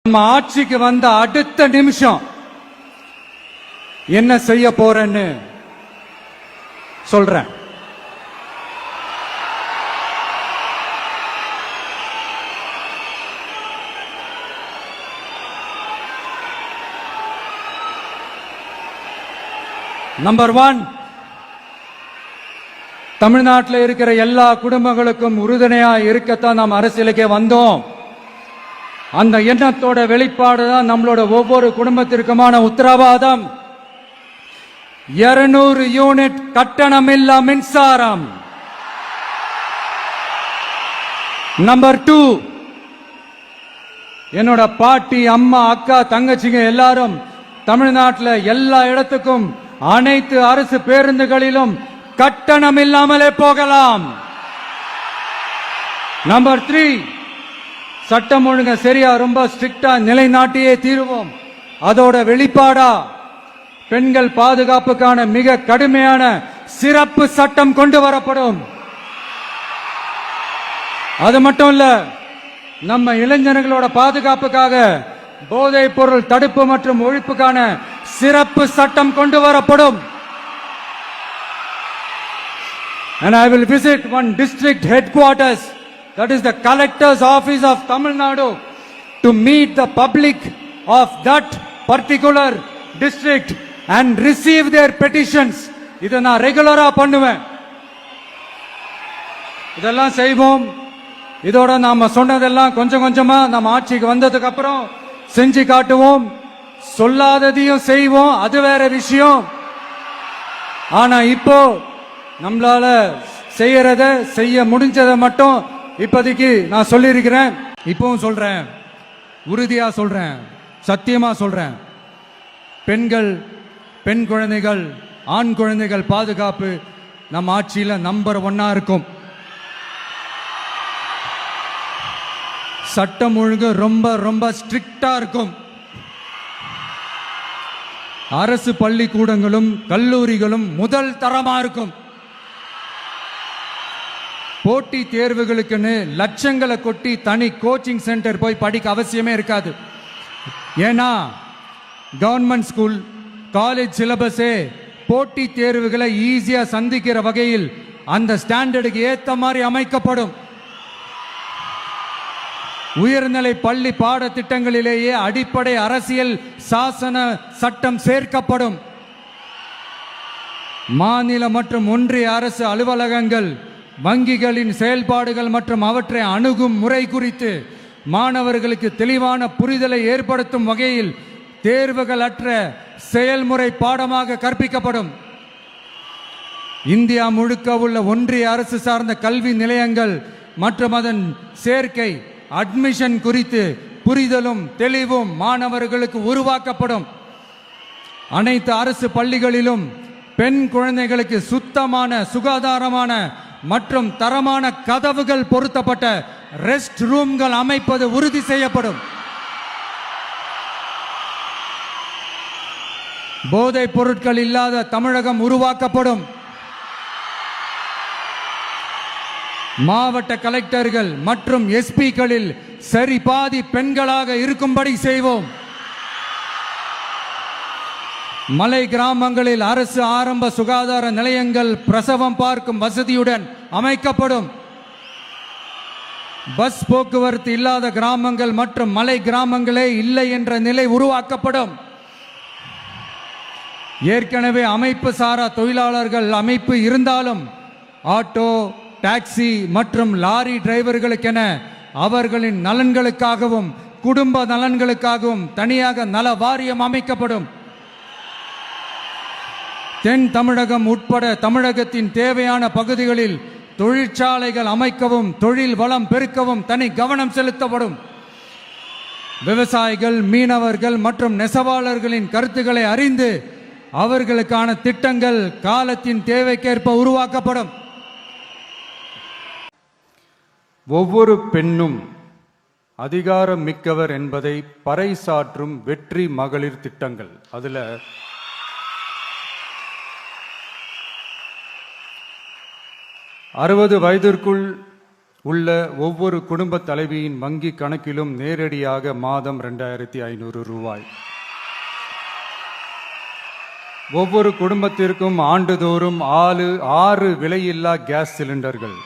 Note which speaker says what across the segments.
Speaker 1: நம்ம ஆட்சிக்கு வந்த அடுத்த நிமிஷம் என்ன செய்ய போறேன்னு சொல்றேன். நம்பர் 1, தமிழ்நாட்டில் இருக்கிற எல்லா குடும்பங்களுக்கும் உறுதுணையா இருக்கத்தான் நாம் அரசியலுக்கே வந்தோம். அந்த எண்ணத்தோட வெளிப்பாடு தான் நம்மளோட ஒவ்வொரு குடும்பத்திற்குமான உத்தரவாதம். 200 யூனிட் கட்டணமில்லா மின்சாரம். நம்பர் 2, என்னோட பாட்டி, அம்மா, அக்கா, தங்கச்சிங்க எல்லாரும் தமிழ்நாட்டில் எல்லா இடத்துக்கும் அனைத்து அரசு பேருந்துகளிலும் கட்டணம் இல்லாமலே போகலாம். நம்பர் 3, சட்டம் ஒழுங்க சரியா ரொம்ப ஸ்ட்ரிக்டா நிலைநாட்டியே தீருவோம். அதோட வெளிப்பாடா பெண்கள் பாதுகாப்புக்கான மிக கடுமையான சிறப்பு சட்டம் கொண்டு வரப்படும். அது மட்டும் இல்ல, நம்ம இளைஞர்களோட பாதுகாப்புக்காக போதைப் பொருள் தடுப்பு மற்றும் ஒழிப்புக்கான சிறப்பு சட்டம் கொண்டு வரப்படும். And I will visit one district headquarters, that is the collector's office of Tamil Nadu, to meet the public of that particular district and receive their petitions. இதை நான் ரெகுலரா பண்ணுவேன். இதெல்லாம் செய்வோம். இதோட நாம சொன்னதெல்லாம் கொஞ்சம் கொஞ்சமா நம்ம ஆட்சிக்கு வந்ததுக்கு அப்புறம் செஞ்சு காட்டுவோம். சொல்லாததையும் செய்வோம், அது வேற விஷயம். ஆனா இப்போ நம்மளால செய்ய முடிஞ்சதை மட்டும் இப்போதைக்கு நான் சொல்லியிருக்கிறேன். இப்பவும் சொல்றேன், உறுதியா சொல்றேன், சத்தியமா சொல்றேன். பெண்கள், பெண் குழந்தைகள், ஆண் குழந்தைகள் பாதுகாப்பு நம்ம ஆட்சியில நம்பர் 1 இருக்கும். சட்டம் ஒழுங்கு ரொம்ப ரொம்ப ஸ்ட்ரிக்டா இருக்கும். அரசு பள்ளிக்கூடங்களும் கல்லூரிகளும் முதல் தரமா இருக்கும். போட்டி தேர்வுகளுக்குன்னு லட்சங்களை கொட்டி தனி கோச்சிங் சென்டர் போய் படிக்க அவசியமே இருக்காது. ஏன்னா கவர்மெண்ட் ஸ்கூல், காலேஜ் சிலபஸே போட்டி தேர்வுகளை ஈஸியா சந்திக்கிற வகையில் அந்த ஸ்டாண்டர்டுக்கு ஏத்த மாதிரி அமைக்கப்படும். உயர்நிலை பள்ளி பாடத்திட்டங்களிலேயே அடிப்படை அரசியல் சாசன சட்டம் சேர்க்கப்படும். மாநில மற்றும் ஒன்றிய அரசு அலுவலகங்கள், வங்கிகளின் செயல்பாடுகள் மற்றும் அவற்றை அணுகும் முறை குறித்து மாணவர்களுக்கு தெளிவான புரிதலை ஏற்படுத்தும் வகையில் தேர்வுகள் அற்ற செயல்முறை பாடமாக கற்பிக்கப்படும். இந்தியா முழுக்க உள்ள ஒன்றிய அரசு சார்ந்த கல்வி நிலையங்கள் மற்றும் அதன் சேர்க்கை, அட்மிஷன் குறித்து புரிதலும் தெளிவும் மாணவர்களுக்கு உருவாக்கப்படும். அனைத்து அரசு பள்ளிகளிலும் பெண் குழந்தைகளுக்கு சுத்தமான, சுகாதாரமான மற்றும் தரமான கதவுகள் பொருத்தப்பட்ட ரெஸ்ட் ரூம்கள் அமைப்பது உறுதி செய்யப்படும். போதைப் பொருட்கள் இல்லாத தமிழகம் உருவாக்கப்படும். மாவட்ட கலெக்டர்கள் மற்றும் எஸ்பிக்களில் சரி பாதி பெண்களாக இருக்கும்படி செய்வோம். மலை கிராமங்களில் அரசு ஆரம்ப சுகாதார நிலையங்கள் பிரசவம் பார்க்கும் வசதியுடன் அமைக்கப்படும். பஸ் போக்குவரத்து இல்லாத கிராமங்கள் மற்றும் மலை கிராமங்களே இல்லை என்ற நிலை உருவாக்கப்படும். ஏற்கனவே அமைப்பு சாரா தொழிலாளர்கள் அமைப்பு இருந்தாலும் ஆட்டோ, டாக்ஸி மற்றும் லாரி டிரைவர்களுக்கென அவர்களின் நலன்களுக்காகவும் குடும்ப நலன்களுக்காகவும் தனியாக நல வாரியம் அமைக்கப்படும். தென் தமிழகம் உட்பட தமிழகத்தின் தேவையான பகுதிகளில் தொழிற்சாலைகள் அமைக்கவும் தொழில் வளம் பெருக்கவும் தனி கவனம் செலுத்தப்படும். விவசாயிகள், மீனவர்கள் மற்றும் நெசவாளர்களின் கருத்துக்களை அறிந்து அவர்களுக்கான திட்டங்கள் காலத்தின் தேவைக்கேற்ப உருவாக்கப்படும். ஒவ்வொரு பெண்ணும் அதிகாரம் மிக்கவர் என்பதை பறைசாற்றும் வெற்றி மகளிர் திட்டங்கள். அதுல 60 வயதிற்குள் உள்ள ஒவ்வொரு குடும்ப தலைவியின் வங்கி கணக்கிலும் நேரடியாக மாதம் 2500 ரூபாய். ஒவ்வொரு குடும்பத்திற்கும் ஆண்டுதோறும் 6 விலையில்லா கேஸ் சிலிண்டர்கள்.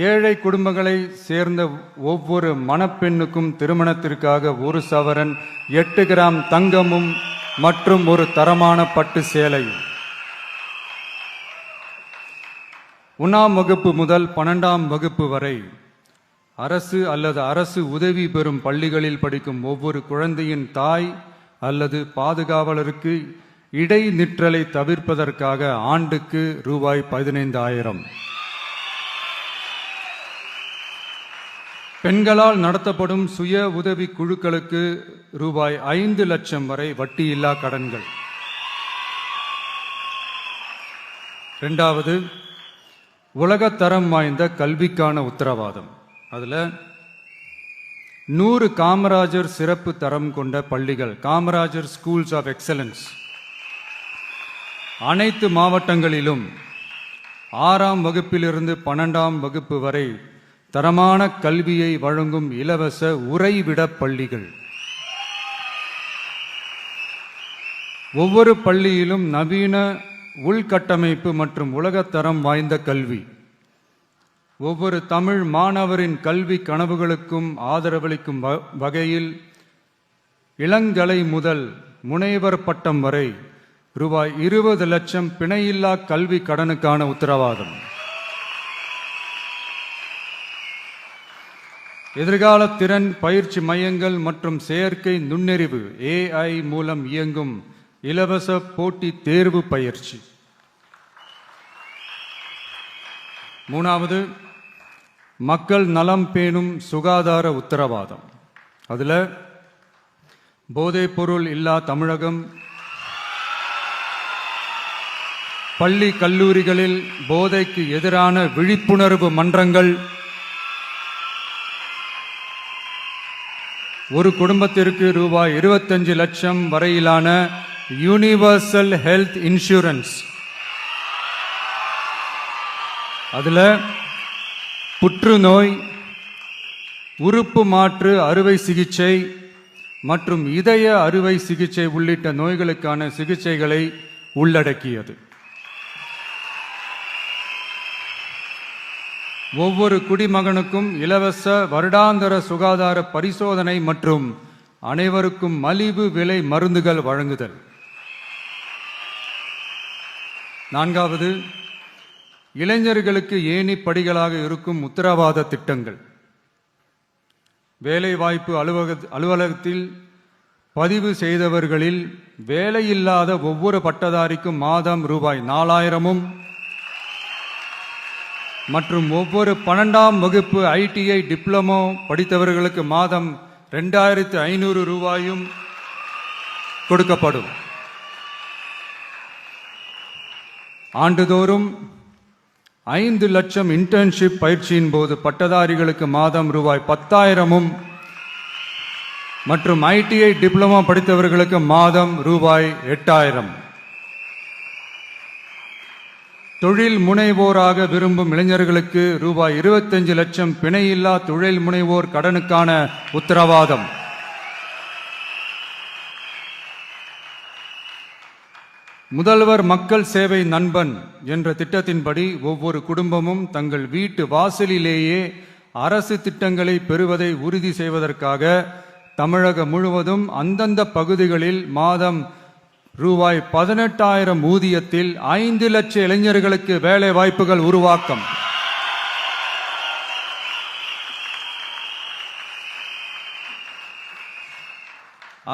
Speaker 1: ஏழை குடும்பங்களை சேர்ந்த ஒவ்வொரு மணப்பெண்ணுக்கும் திருமணத்திற்காக 1 சவரன் 8 கிராம் தங்கமும் மற்றும் ஒரு தரமான பட்டு சேலை. 1ஆம் வகுப்பு முதல் 12ஆம் வகுப்பு வரை அரசு அல்லது அரசு உதவி பெறும் பள்ளிகளில் படிக்கும் ஒவ்வொரு குழந்தையின் தாய் அல்லது பாதுகாவலருக்கு இடைநிற்றலை தவிர்ப்பதற்காக ஆண்டுக்கு ரூபாய் 15,000. பெண்களால் நடத்தப்படும் சுய உதவி குழுக்களுக்கு ரூபாய் 5 லட்சம் வரை வட்டியில்லா கடன்கள். 2வது, உலகத்தரம் வாய்ந்த கல்விக்கான உத்தரவாதம். அதில் 100 காமராஜர் சிறப்பு தரம் கொண்ட பள்ளிகள், காமராஜர் ஸ்கூல்ஸ் ஆஃப் எக்ஸலன்ஸ், அனைத்து மாவட்டங்களிலும் 6ஆம் வகுப்பிலிருந்து 12ஆம் வகுப்பு வரை தரமான கல்வியை வழங்கும் இலவச உறைவிட பள்ளிகள். ஒவ்வொரு பள்ளியிலும் நவீன உள்கட்டமைப்பு மற்றும் உலகத்தரம் வாய்ந்த கல்வி. ஒவ்வொரு தமிழ் மாணவரின் கல்வி கனவுகளுக்கும் ஆதரவளிக்கும் வகையில் இளங்கலை முதல் முனைவர் பட்டம் வரை ரூபாய் 20 லட்சம் பிணையில்லா கல்வி கடனுக்கான உத்தரவாதம். எதிர்கால திறன் பயிற்சி மையங்கள் மற்றும் செயற்கை நுண்ணறிவு AI மூலம் இயங்கும் இலவச போட்டி தேர்வு பயிற்சி. 3வது, மக்கள் நலம் பேணும் சுகாதார உத்தரவாதம். அதில் போதைப்பொருள் இல்லா தமிழகம், பள்ளி கல்லூரிகளில் போதைக்கு எதிரான விழிப்புணர்வு மன்றங்கள், ஒரு குடும்பத்திற்கு ரூபாய் 25 லட்சம் வரையிலான யூனிவர்சல் ஹெல்த் இன்சூரன்ஸ். அதில் புற்றுநோய், உறுப்பு மாற்று அறுவை சிகிச்சை மற்றும் இதய அறுவை சிகிச்சை உள்ளிட்ட நோய்களுக்கான சிகிச்சைகளை உள்ளடக்கியது. ஒவ்வொரு குடிமகனுக்கும் இலவச வருடாந்திர சுகாதார பரிசோதனை மற்றும் அனைவருக்கும் மலிவு விலை மருந்துகள் வழங்குதல். 4வது, இளைஞர்களுக்கு ஏணி படிகளாக இருக்கும் உத்தரவாத திட்டங்கள். வேலைவாய்ப்பு அலுவலகத்தில் பதிவு செய்தவர்களில் வேலையில்லாத ஒவ்வொரு பட்டதாரிக்கும் மாதம் ரூபாய் 4,000 மற்றும் ஒவ்வொரு 12ஆம் வகுப்பு ITI டிப்ளமோ படித்தவர்களுக்கு மாதம் 2,500 ரூபாயும் கொடுக்கப்படும். ஆண்டுதோறும் 5 லட்சம் இன்டர்ன்ஷிப் பயிற்சியின் போது பட்டதாரிகளுக்கு மாதம் ரூபாய் 10,000 மற்றும் ITI டிப்ளமோ படித்தவர்களுக்கு மாதம் ரூபாய் 8,000. தொழில் முனைவோராக விரும்பும் இளைஞர்களுக்கு ரூபாய் 25 லட்சம் பிணையில்லா தொழில் முனைவோர் கடனுக்கான உத்தரவாதம். முதல்வர் மக்கள் சேவை நண்பன் என்ற திட்டத்தின்படி ஒவ்வொரு குடும்பமும் தங்கள் வீட்டு வாசலிலேயே அரசு திட்டங்களை பெறுவதை உறுதி செய்வதற்காக தமிழகம் முழுவதும் அந்தந்த பகுதிகளில் மாதம் ரூபாய் 18,000 ஊதியத்தில் 5 லட்சம் இளைஞர்களுக்கு வேலை வாய்ப்புகள் உருவாக்கம்.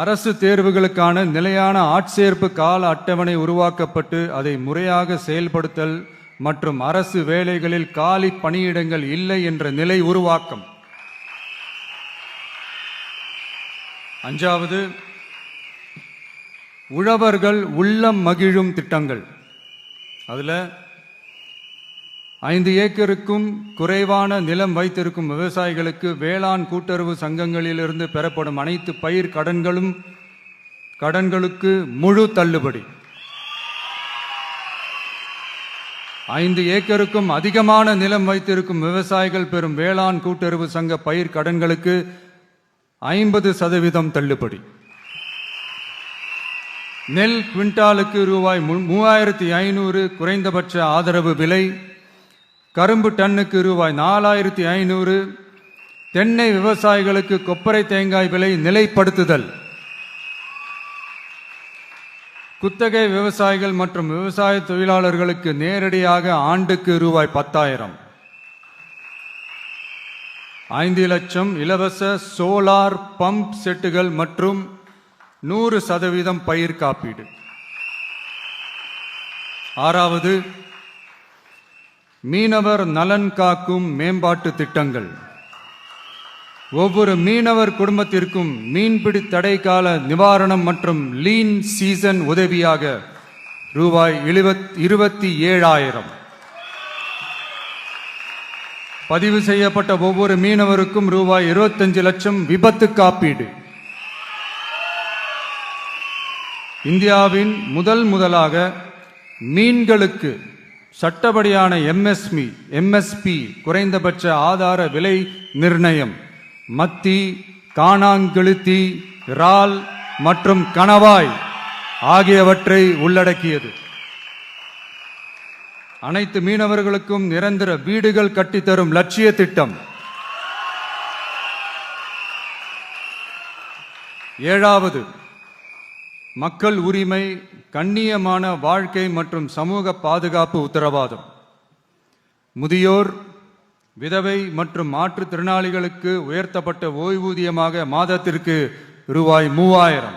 Speaker 1: அரசு தேர்வுகளுக்கான நிலையான ஆட்சேர்ப்பு கால அட்டவணை உருவாக்கப்பட்டு அதை முறையாக செயல்படுத்தல் மற்றும் அரசு வேலைகளில் காலி பணியிடங்கள் இல்லை என்ற நிலை உருவாக்கம். 5வது, உழவர்கள் உள்ளம் மகிழும் திட்டங்கள். அதில் 5 ஏக்கருக்கும் குறைவான நிலம் வைத்திருக்கும் விவசாயிகளுக்கு வேளாண் கூட்டுறவு சங்கங்களிலிருந்து பெறப்படும் அனைத்து பயிர் கடன்களுக்கு முழு தள்ளுபடி. 5 ஏக்கருக்கும் அதிகமான நிலம் வைத்திருக்கும் விவசாயிகள் பெறும் வேளாண் கூட்டுறவு சங்க பயிர் கடன்களுக்கு 50% தள்ளுபடி. நெல் குவிண்டாலுக்கு ரூபாய் 3500 குறைந்தபட்ச ஆதரவு விலை. கரும்பு டன்னுக்கு ரூபாய் 4500. தென்னை விவசாயிகளுக்கு கொப்பரை தேங்காய் விலை நிலைப்படுத்துதல். குத்தகை விவசாயிகள் மற்றும் விவசாய தொழிலாளர்களுக்கு நேரடியாக ஆண்டுக்கு ரூபாய் 10,000. 5 லட்சம் இலவச சோலார் பம்ப் செட்டுகள் மற்றும் 100% பயிர் காப்பீடு. 6வது, மீனவர் நலன் காக்கும் மேம்பாட்டு திட்டங்கள். ஒவ்வொரு மீனவர் குடும்பத்திற்கும் மீன்பிடி தடை கால நிவாரணம் மற்றும் லீன் சீசன் உதவியாக ரூபாய் 27,000. பதிவு செய்யப்பட்ட ஒவ்வொரு மீனவருக்கும் ரூபாய் 25 லட்சம் விபத்து காப்பீடு. இந்தியாவின் முதலாக மீன்களுக்கு சட்டப்படியான எம்எஸ்பி குறைந்தபட்ச ஆதார விலை நிர்ணயம் மத்தி, காணாங்கெளுத்தி, இறால் மற்றும் கணவாய் ஆகியவற்றை உள்ளடக்கியது. அனைத்து மீனவர்களுக்கும் நிரந்தர வீடுகள் கட்டித்தரும் லட்சிய திட்டம். 7வது, மக்கள் உரிமை, கண்ணியமான வாழ்க்கை மற்றும் சமூக பாதுகாப்பு உத்தரவாதம். முதியோர், விதவை மற்றும் மாற்றுத்திறனாளிகளுக்கு உயர்த்தப்பட்ட ஓய்வூதியமாக மாதத்திற்கு ரூபாய் 3000.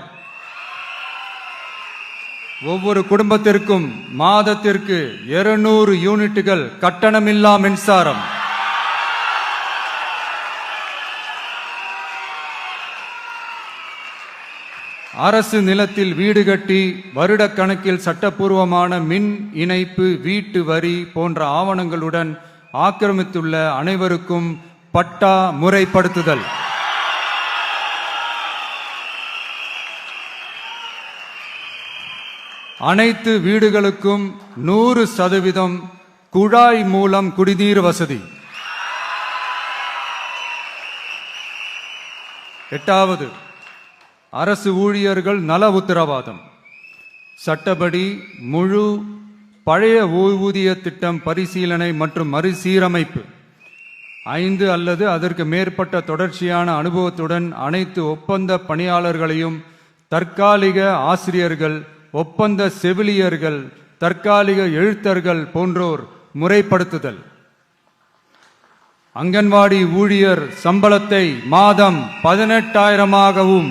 Speaker 1: ஒவ்வொரு குடும்பத்திற்கும் மாதத்திற்கு 200 யூனிட்டுகள் கட்டணமில்லா மின்சாரம். அரசு நிலத்தில் வீடு கட்டி வருடக்கணக்கில் சட்டப்பூர்வமான மின் இணைப்பு, வீட்டு வரி போன்ற ஆவணங்களுடன் ஆக்கிரமித்துள்ள அனைவருக்கும் பட்டா முறைப்படுத்துதல். அனைத்து வீடுகளுக்கும் 100% குழாய் மூலம் குடிநீர் வசதி. 8வது, அரசு ஊழியர்கள் நல உத்தரவாதம். சட்டப்படி முழு பழைய ஓய்வூதிய திட்டம் பரிசீலனை மற்றும் மறுசீரமைப்பு. 5 அல்லது அதற்கு மேற்பட்ட தொடர்ச்சியான அனுபவத்துடன் அனைத்து ஒப்பந்த பணியாளர்களையும், தற்காலிக ஆசிரியர்கள், ஒப்பந்த செவிலியர்கள், தற்காலிக எழுத்தர்கள் போன்றோர் முறைப்படுத்துதல். அங்கன்வாடி ஊழியர் சம்பளத்தை மாதம் 18,000ஆகவும்,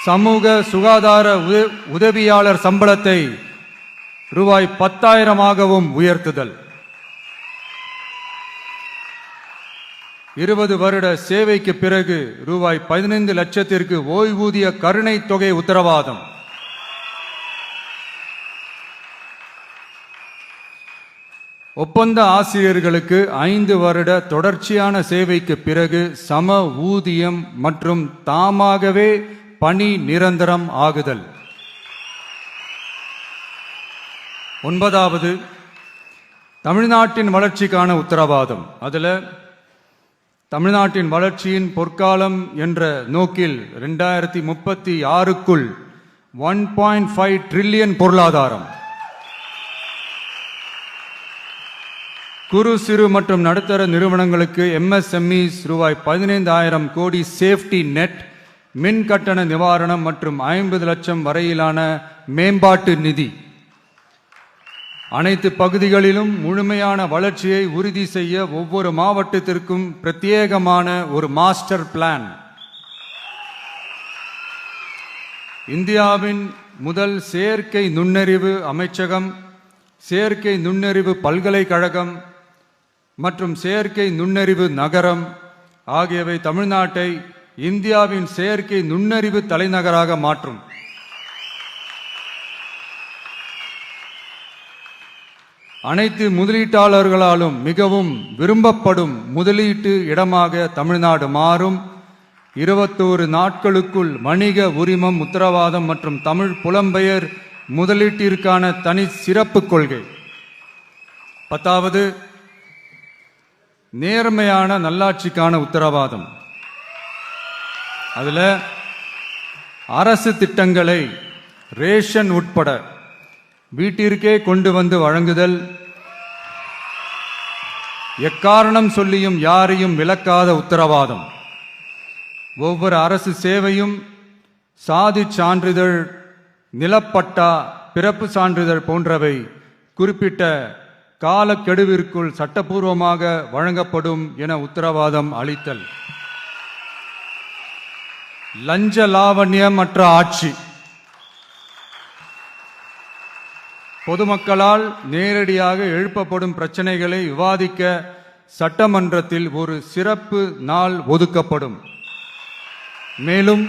Speaker 1: சமூக சுகாதார உதவியாளர் சம்பளத்தை ரூபாய் 10,000ஆகவும் உயர்த்துதல். 20 வருட சேவைக்கு பிறகு ரூபாய் 15 லட்சத்திற்கு ஓய்வூதிய கருணை தொகை உத்தரவாதம். ஒப்பந்த ஆசிரியர்களுக்கு 5 வருட தொடர்ச்சியான சேவைக்கு பிறகு சம ஊதியம் மற்றும் தாமாகவே பணி நிரந்தரம் ஆகுதல். 9வது, தமிழ்நாட்டின் வளர்ச்சிக்கான உத்தரவாதம். அதில் தமிழ்நாட்டின் வளர்ச்சியின் பொற்காலம் என்ற நோக்கில் 2036க்குள் 1.5 ட்ரில்லியன் பொருளாதாரம். குறு சிறு மற்றும் நடுத்தர நிறுவனங்களுக்கு MSMEs ரூபாய் 15,000 கோடி சேஃப்டி நெட், மின் கட்டண நிவாரணம் மற்றும் 50 லட்சம் வரையிலான மேம்பாட்டு நிதி. அனைத்து பகுதிகளிலும் முழுமையான வளர்ச்சியை உறுதி செய்ய ஒவ்வொரு மாவட்டத்திற்கும் பிரத்யேகமான ஒரு மாஸ்டர் பிளான். இந்தியாவின் முதல் செயற்கை நுண்ணறிவு அமைச்சகம், செயற்கை நுண்ணறிவு பல்கலைக்கழகம் மற்றும் செயற்கை நுண்ணறிவு நகரம் ஆகியவை தமிழ்நாட்டை இந்தியாவின் செயற்கை நுண்ணறிவு தலைநகராக மாற்றும். அனைத்து முதலீட்டாளர்களாலும் மிகவும் விரும்பப்படும் முதலீட்டு இடமாக தமிழ்நாடு மாறும். 21 நாட்களுக்குள் வணிக உரிமம் உத்தரவாதம் மற்றும் தமிழ் புலம்பெயர் முதலீட்டிற்கான தனி சிறப்பு கொள்கை. 10வது நேர்மையான நல்லாட்சிக்கான உத்தரவாதம். அதுல அரசு திட்டங்களை ரேஷன் உட்பட வீட்டிற்கே கொண்டு வந்து வழங்குதல், எக்காரணம் சொல்லியும் யாரையும் விலக்காத உத்தரவாதம். ஒவ்வொரு அரசு சேவையும் சாதி சான்றிதழ், நிலப்பட்டா, பிறப்பு சான்றிதழ் போன்றவை குறிப்பிட்ட காலக்கெடுவிற்குள் சட்டப்பூர்வமாக வழங்கப்படும் என உத்தரவாதம் அளித்தல். லஞ்ச லாவண்யமற்ற ஆட்சி. பொதுமக்களால் நேரடியாக எழுப்பப்படும் பிரச்சனைகளை விவாதிக்க சட்டமன்றத்தில் ஒரு சிறப்பு நாள் ஒதுக்கப்படும். மேலும்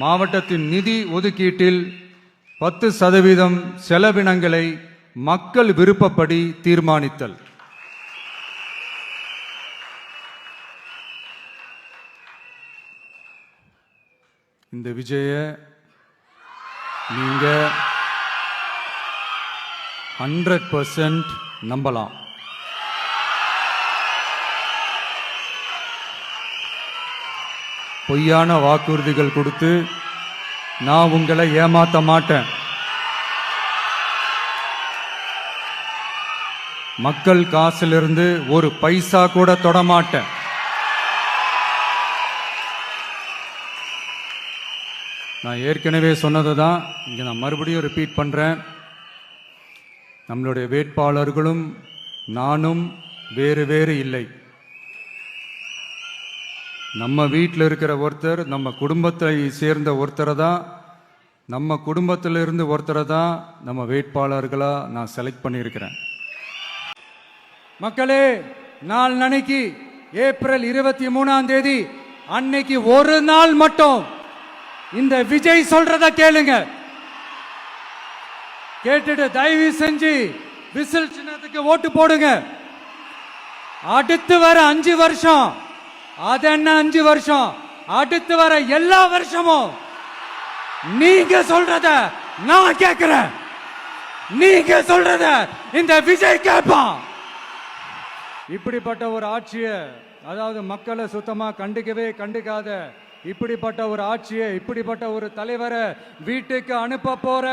Speaker 1: மாவட்டத்தின் நிதி ஒதுக்கீட்டில் 10% செலவினங்களை மக்கள் விருப்பப்படி தீர்மானித்தல். இந்த விஜய நீங்க 100% நம்பலாம். பொய்யான வாக்குறுதிகள் கொடுத்து நான் உங்களை ஏமாத்த மாட்டேன். மக்கள் காசிலிருந்து ஒரு பைசா கூட தொடமாட்டேன். நான் ஏற்கனவே சொன்னது தான் இங்கே நான் மறுபடியும் ரிப்பீட் பண்ணுறேன். நம்மளுடைய வேட்பாளர்களும் நானும் வேறு வேறு இல்லை. நம்ம வீட்டில் இருக்கிற ஒருத்தர், நம்ம குடும்பத்தை சேர்ந்த ஒருத்தரை தான், நம்ம குடும்பத்திலிருந்து ஒருத்தரை தான் நம்ம வேட்பாளர்களாக நான் செலக்ட் பண்ணியிருக்கிறேன். மக்களே, நாளைக்கு ஏப்ரல் 23ஆம் தேதி அன்னைக்கு ஒரு நாள் மட்டும் இந்த விஜய் சொல்றத கேளுங்க. கேட்டுட்டு தயவு செஞ்சு விசில் சின்னத்துக்கு ஓட்டு போடுங்க. அடுத்து வர 5 வருஷம், அது என்ன 5 வருஷம், அடுத்து வர எல்லா வருஷமும் நீங்க சொல்றத நான் கேட்கிறேன். நீங்க சொல்றத இந்த விஜய் கேட்பான். இப்படிப்பட்ட ஒரு ஆட்சியை, அதாவது மக்களை சுத்தமா கண்டுக்காத இப்படிப்பட்ட ஒரு ஆட்சியை, இப்படிப்பட்ட ஒரு தலைவரை வீட்டுக்கு அனுப்ப போற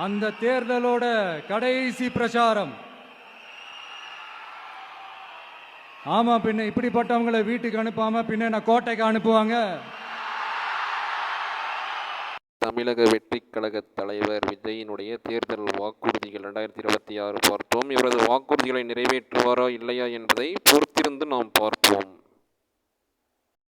Speaker 1: அந்த தேர்தலோட கடைசி பிரச்சாரம். ஆமா, பின்ன இப்படிப்பட்டவங்களை வீட்டுக்கு அனுப்பாம பின்ன நான் கோட்டைக்கு அனுப்புவாங்க.
Speaker 2: தமிழக வெற்றிக் கழக தலைவர் விஜயினுடைய தேர்தல் வாக்குறுதிகள் 2026 பார்த்தோம். இவரது வாக்குறுதிகளை நிறைவேற்றுவாரா இல்லையா என்பதை பொறுத்திருந்து நாம் பார்ப்போம்.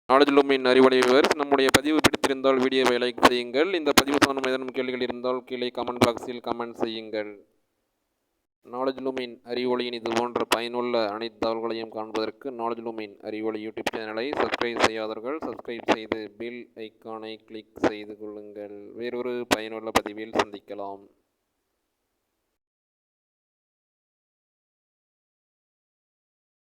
Speaker 2: நாளிதழும் அறிவுடையவர். நம்முடைய பதிவு பிடித்திருந்தால் வீடியோவை லைக் செய்யுங்கள். இந்த பதிவு சார்ந்த ஏதேனும் கேள்விகள் இருந்தால் கீழே கமெண்ட் பாக்ஸில் கமெண்ட் செய்யுங்கள். நாளிதழும் அறிவொளியின் இது போன்ற பயனுள்ள அனைத்து தகவல்களையும் காண்பதற்கு நாளிதழும் அறிவொளி யூடியூப் சேனலை சப்ஸ்கிரைப் செய்யாதவர்கள் சப்ஸ்கிரைப் செய்து பெல் ஐக்கானை கிளிக் செய்து கொள்ளுங்கள். வேறொரு பயனுள்ள பதிவில் சந்திக்கலாம்.